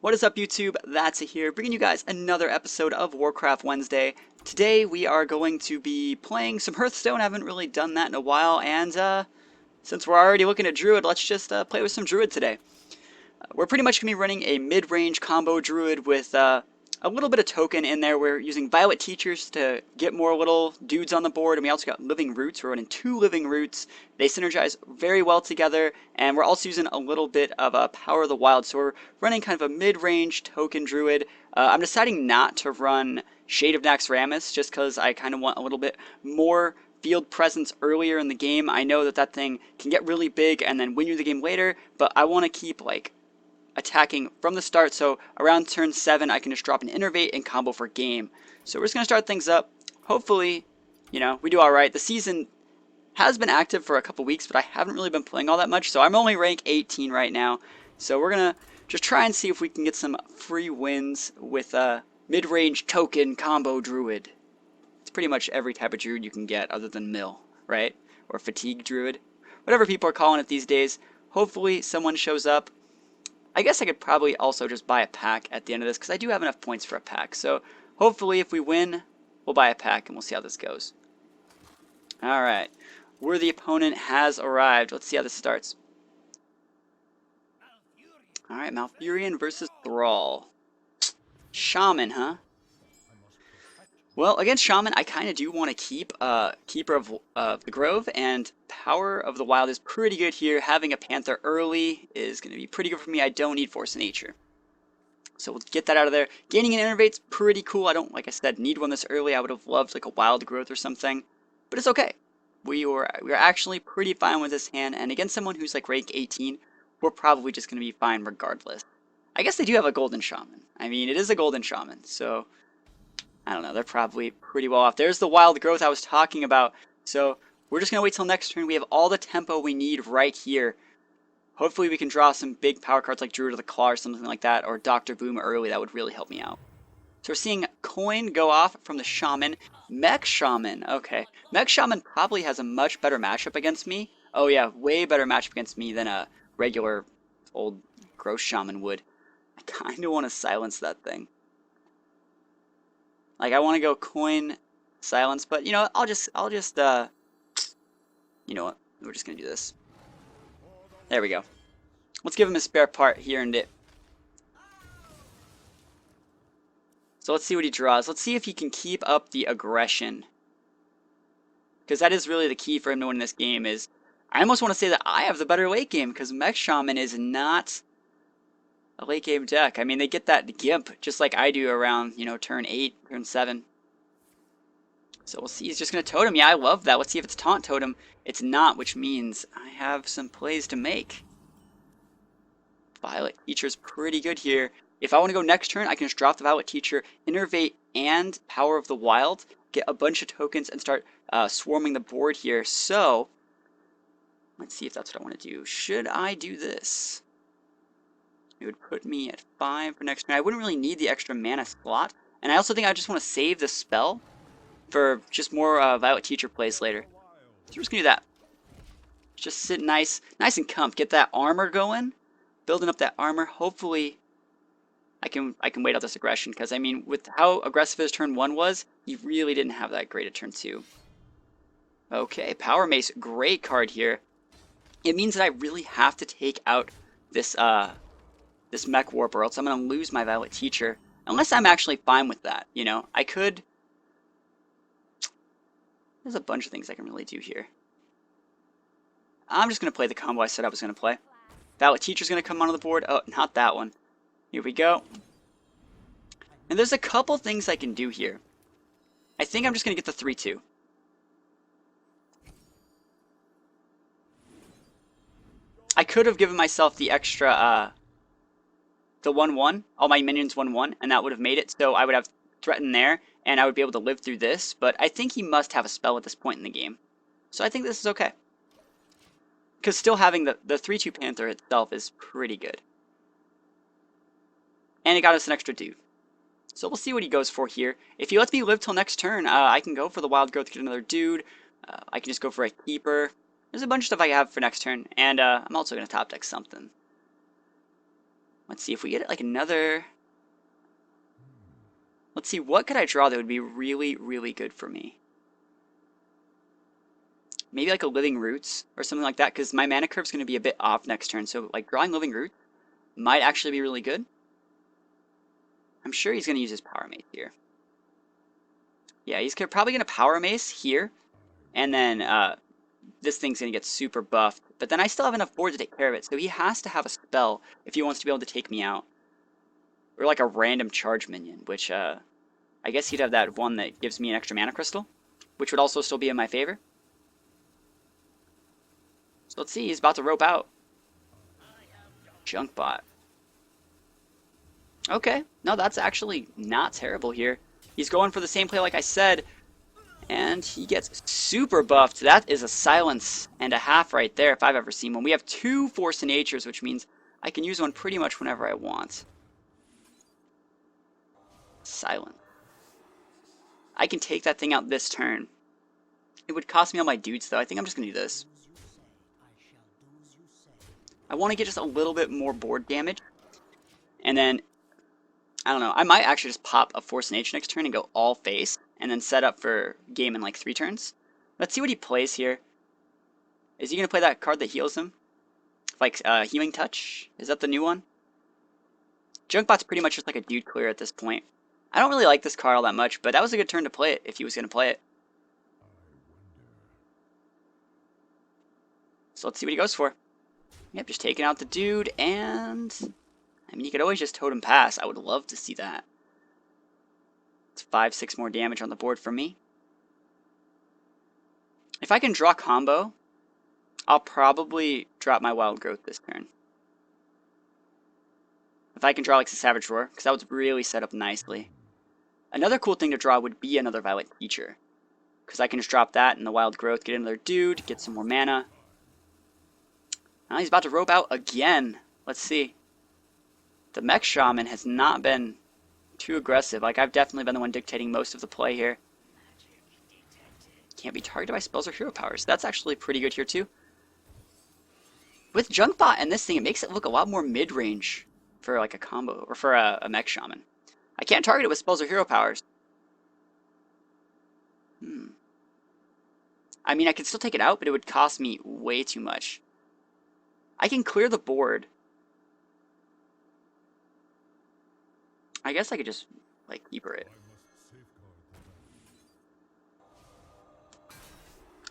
What is up, YouTube? That's it here, bringing you guys another episode of Warcraft Wednesday. Today we are going to be playing some Hearthstone. I haven't really done that in a while, and since we're already looking at Druid, let's just play with some Druid today. We're pretty much going to be running a mid-range combo Druid with a little bit of token in there. We're using Violet Teachers to get more little dudes on the board, and we also got Living Roots. We're running 2 Living Roots. They synergize very well together, and we're also using a little bit of Power of the Wild, so we're running kind of a mid-range token Druid. I'm deciding not to run Shade of Naxxramas just because I kind of want a little bit more field presence earlier in the game. I know that that thing can get really big and then win you the game later, but I want to keep like attacking from the start, so around turn 7 I can just drop an Innervate and combo for game. So we're just going to start things up. Hopefully, we do alright. The season has been active for a couple weeks, but I haven't really been playing all that much, so I'm only rank 18 right now. So we're going to just try and see if we can get some free wins with a mid-range token combo Druid. It's pretty much every type of Druid you can get other than Mill, right? Or Fatigue Druid. Whatever people are calling it these days. Hopefully someone shows up. I guess I could probably also just buy a pack at the end of this because I do have enough points for a pack. So hopefully if we win, we'll buy a pack and we'll see how this goes. Alright, Worthy Opponent has arrived. Let's see how this starts. Alright, Malfurion versus Thrall. Shaman, huh? Well, against Shaman, I kind of do want to keep Keeper of the Grove, and Power of the Wild is pretty good here. Having a Panther early is going to be pretty good for me. I don't need Force of Nature. So we'll get that out of there. Gaining an Innervate's pretty cool. I don't, like I said, need one this early. I would have loved like a Wild Growth or something, but it's okay. We were actually pretty fine with this hand, and against someone who's like rank 18, we're probably just going to be fine regardless. I guess they do have a Golden Shaman. I mean, it is a Golden Shaman, so I don't know, they're probably pretty well off. There's the Wild Growth I was talking about. So we're just going to wait till next turn. We have all the tempo we need right here. Hopefully we can draw some big power cards like Druid of the Claw or something like that, or Dr. Boom early. That would really help me out. So we're seeing Coin go off from the Shaman. Mech Shaman, okay. Mech Shaman probably has a much better matchup against me. Oh yeah, way better matchup against me than a regular old gross Shaman would. I kind of want to silence that thing. Like, I want to go coin silence, but, you know, I'll just, you know what, we're just going to do this. There we go. Let's give him a spare part. He earned it. So let's see what he draws. Let's see if he can keep up the aggression. Because that is really the key for him to win this game is, I almost want to say that I have the better late game, because Mech Shaman is not a late game deck. I mean, they get that Gimp just like I do around, you know, turn 8, turn 7. So we'll see. He's just going to Totem. Yeah, I love that. Let's see if it's Taunt Totem. It's not, which means I have some plays to make. Violet Teacher's pretty good here. If I want to go next turn, I can just drop the Violet Teacher, Innervate, and Power of the Wild, get a bunch of tokens, and start swarming the board here. So, let's see if that's what I want to do. Should I do this? It would put me at 5 for next turn. I wouldn't really need the extra mana slot. And I also think I just want to save the spell for just more Violet Teacher plays later. So we're just going to do that. Just sit nice and comf. Get that armor going. Building up that armor. Hopefully I can wait out this aggression. Because, I mean, with how aggressive his turn 1 was, he really didn't have that great at turn 2. Okay, Power Mace. Great card here. It means that I really have to take out this this Mech Warp, or else I'm going to lose my Violet Teacher. Unless I'm actually fine with that, you know. I could... There's a bunch of things I can really do here. I'm just going to play the combo I said I was going to play. Violet Teacher's going to come onto the board. Oh, not that one. Here we go. And there's a couple things I can do here. I think I'm just going to get the 3-2. I could have given myself the extra... the 1-1, all my minions 1-1, and that would have made it, so I would have threatened there, and I would be able to live through this, but I think he must have a spell at this point in the game. So I think this is okay. Because still having the 3-2 Panther itself is pretty good. And it got us an extra dude. So we'll see what he goes for here. If he lets me live till next turn, I can go for the Wild Growth to get another dude. I can just go for a Keeper. There's a bunch of stuff I have for next turn, and I'm also going to top deck something. Let's see if we get like another... Let's see, what could I draw that would be really, really good for me? Maybe like a Living Roots or something like that, because my mana curve's going to be a bit off next turn, so like drawing Living Roots might actually be really good. I'm sure he's going to use his Power Mace here. Yeah, he's probably going to Power Mace here, and then this thing's going to get super buffed. But then I still have enough board to take care of it, so he has to have a spell if he wants to be able to take me out. Or like a random charge minion, which I guess he'd have that one that gives me an extra mana crystal, which would also still be in my favor. So let's see, he's about to rope out. Junkbot. Okay, no, that's actually not terrible here. He's going for the same play like I said, and he gets super buffed. That is a silence and a half right there if I've ever seen one. We have 2 Force of Natures, which means I can use one pretty much whenever I want. Silent. I can take that thing out this turn. It would cost me all my dudes, though. I think I'm just going to do this. I want to get just a little bit more board damage. And then, I don't know, I might actually just pop a Force of Nature next turn and go all face. And then set up for game in like 3 turns. Let's see what he plays here. Is he going to play that card that heals him? Like Healing Touch? Is that the new one? Junkbot's pretty much just like a dude clear at this point. I don't really like this card all that much, but that was a good turn to play it if he was going to play it. So let's see what he goes for. Yep, just taking out the dude, and... I mean, you could always just Totem Pass. I would love to see that. It's 5-6 more damage on the board for me. If I can draw combo, I'll probably drop my Wild Growth this turn. If I can draw like the Savage Roar, because that would really set up nicely. Another cool thing to draw would be another Violet Teacher, because I can just drop that in the Wild Growth, get another dude, get some more mana. Now he's about to rope out again. Let's see. The Mech Shaman has not been too aggressive. Like, I've definitely been the one dictating most of the play here. Can't be targeted by spells or hero powers. That's actually pretty good here, too. With Junkbot and this thing, it makes it look a lot more mid-range for, like, a combo, or for a Mech Shaman. I can't target it with spells or hero powers. I mean, I could still take it out, but it would cost me way too much. I can clear the board. I guess I could just, like, keeper it.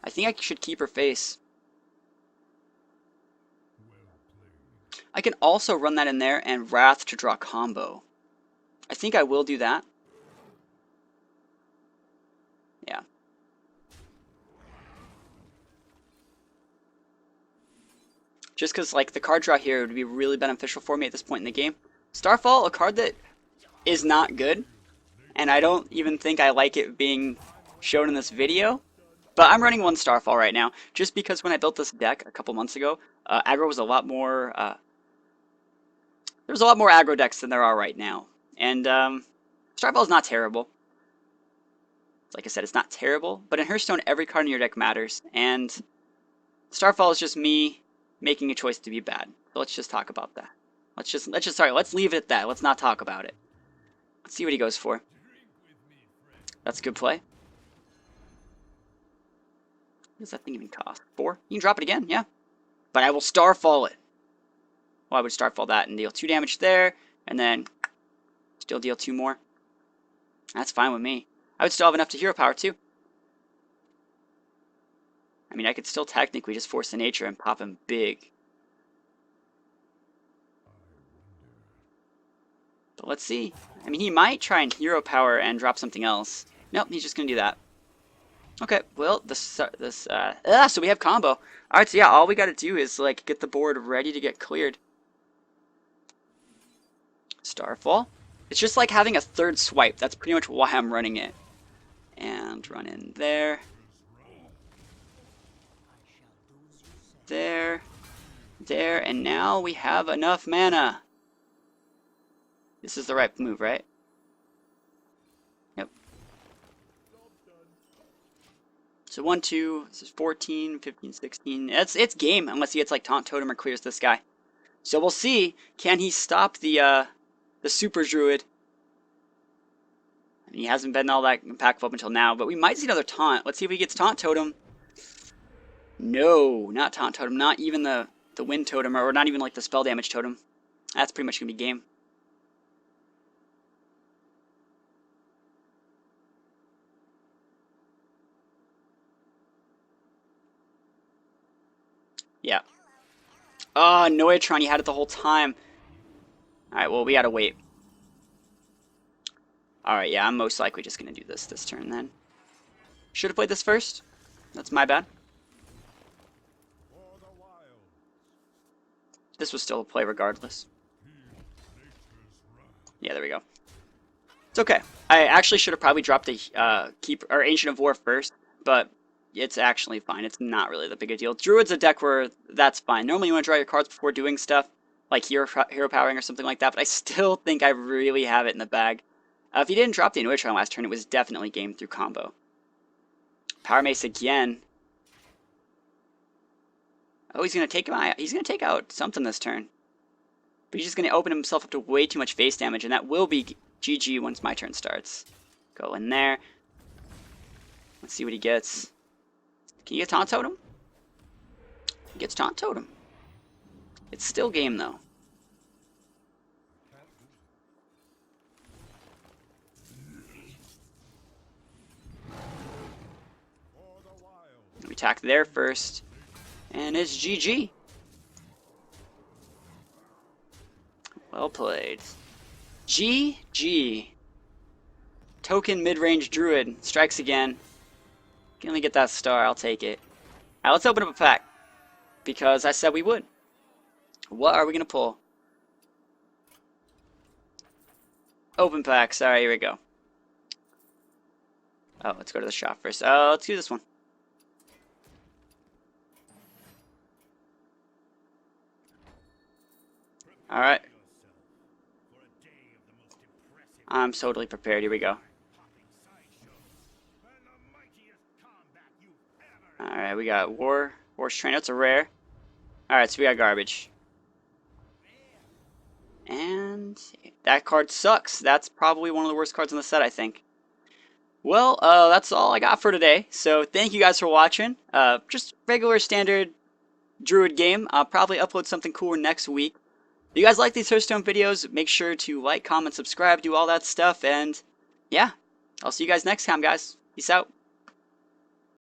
I think I should keep her face. I can also run that in there and Wrath to draw combo. I think I will do that. Yeah. Just because, like, the card draw here would be really beneficial for me at this point in the game. Starfall, a card that is not good, and I don't even think I like it being shown in this video. But I'm running 1 Starfall right now, just because when I built this deck a couple months ago, aggro was a lot more... there's a lot more aggro decks than there are right now. And Starfall is not terrible. Like I said, it's not terrible, but in Hearthstone, every card in your deck matters, and Starfall is just me making a choice to be bad. So let's just talk about that. Let's leave it at that. Let's not talk about it. Let's see what he goes for. That's a good play. What does that thing even cost? 4? You can drop it again, yeah. But I will Starfall it. Well, I would Starfall that and deal 2 damage there, and then still deal 2 more. That's fine with me. I would still have enough to hero power too. I mean, I could still technically just Force the Nature and pop him big. But let's see. I mean, he might try and hero power and drop something else. Nope, he's just gonna do that. Okay, well, so we have combo. Alright, so yeah, all we gotta do is, like, get the board ready to get cleared. Starfall. It's just like having a 3rd swipe. That's pretty much why I'm running it. And run in there. There. There, and now we have enough mana. This is the right move, right? Yep. So 1, 2, this is 14, 15, 16. It's game, unless he gets like Taunt Totem or clears this guy. So we'll see. Can he stop the Super Druid? I mean, he hasn't been all that impactful up until now, but we might see another taunt. Let's see if he gets Taunt Totem. No, not Taunt Totem. Not even the Wind Totem, or not even like the Spell Damage Totem. That's pretty much going to be game. Yeah. Oh, Noitron, you had it the whole time. Alright, well, we gotta wait. Alright, yeah, I'm most likely just gonna do this turn then. Should have played this first. That's my bad. This was still a play regardless. Yeah, there we go. It's okay. I actually should have probably dropped a Ancient of War first, but it's actually fine. It's not really the big a deal. Druid's a deck where that's fine. Normally you want to draw your cards before doing stuff, like hero powering or something like that, but I still think I really have it in the bag. If he didn't drop the Inuitron last turn, it was definitely game through combo. Power Mace again. Oh, he's gonna take out something this turn. But he's just gonna open himself up to way too much face damage, and that will be GG once my turn starts. Go in there. Let's see what he gets. Can you get Taunt Totem? He gets Taunt Totem. It's still game though. We attack there first, and it's GG. Well played. GG. Token mid-range Druid strikes again. Can only get that star, I'll take it. Alright, let's open up a pack, because I said we would. What are we going to pull? Open packs. Alright, here we go. Oh, let's go to the shop first. Let's do this one. Alright. I'm totally prepared. Here we go. Alright, we got War's Trainer. It's a rare. Alright, so we got garbage. And that card sucks. That's probably one of the worst cards in the set, I think. Well, that's all I got for today. So thank you guys for watching. Just regular standard Druid game. I'll probably upload something cooler next week. If you guys like these Hearthstone videos, make sure to like, comment, subscribe, do all that stuff. And yeah, I'll see you guys next time, guys. Peace out.